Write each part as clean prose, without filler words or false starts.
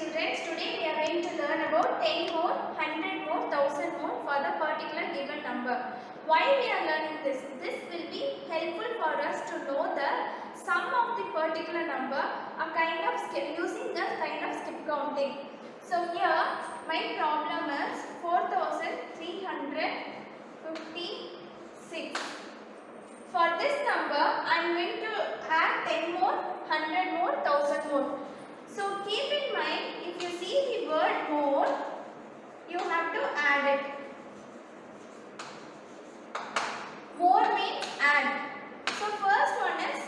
children, today we are going to learn about 10 more, 100 more, 1000 more for the particular given number. Why we are learning this? This will be helpful for us to know the sum of the particular number, a kind of skip, using the kind of skip counting. So here my problem is 4356. For this number I am going to add 10 more, 100 more, 1000 more. So keep in mind, if you see the word more, you have to add it. More means add. So first one is,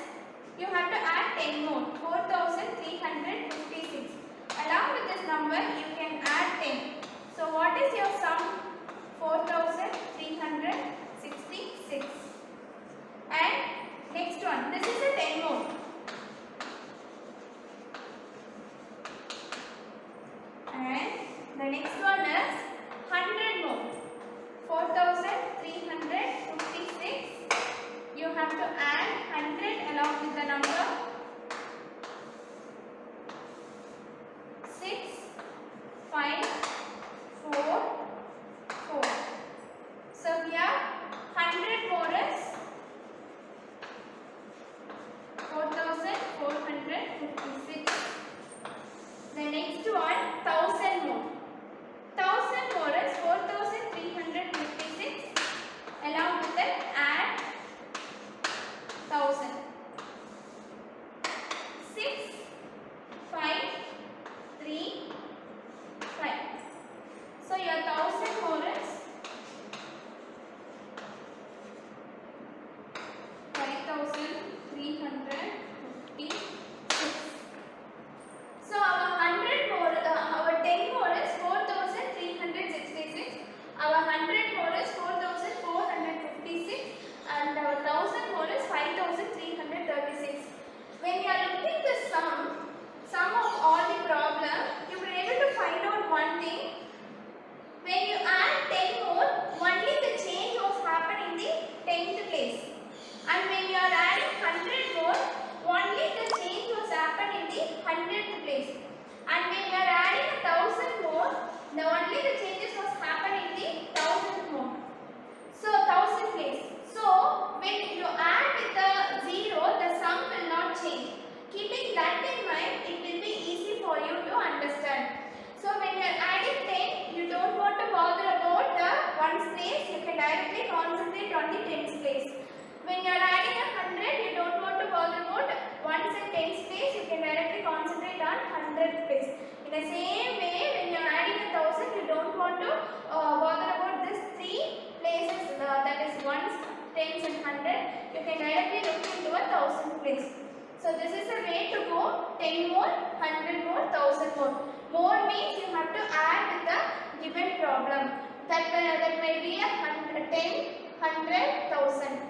you have to add 10 more, 4356. Along with this number, you can add 10. So what is your sum? 4366. And next one, this is a 10 more. And the next one is 100 more. 4356. You have to add 100 along with the number 6, 5, 4, 4. So here 100 more is 4456. The next one, 1000 more. 1000 more is 4356. Along with that, add 1000. 6, 5, 3, 5. So your 1000 more is 5356. So our 100 more, our 10 more is 4366. Our 100 more is 4456, and our 1000 more is 5336. When you are looking the sum of all the problem, you will be able to find out one thing. When you add 10 more, only the change was happened in the 10th place. And when you are adding 100 more, only the change was happened in the 100th place. And when you are adding 1000 more, only the changes was happened in the 1000th more. So 1000 place. So when you add with the 0, the sum will not change. Keeping that in mind, it will be easy for you to understand. So when you are adding 10, you don't want to bother about the 1's place. You can directly concentrate on the 10's place. When you are adding 100, you don't want to bother about 1's and 10's place. You can directly concentrate on 100th place. In the same way, when you are adding 1000, you don't want to bother about these three places, that is 1's, 10's and 100. You can directly look into a 1000th place. So this is a way to go: 10 more, 100 more, 1000 more. More means you have to add with the given problem. That may be a 10, 100, 1000.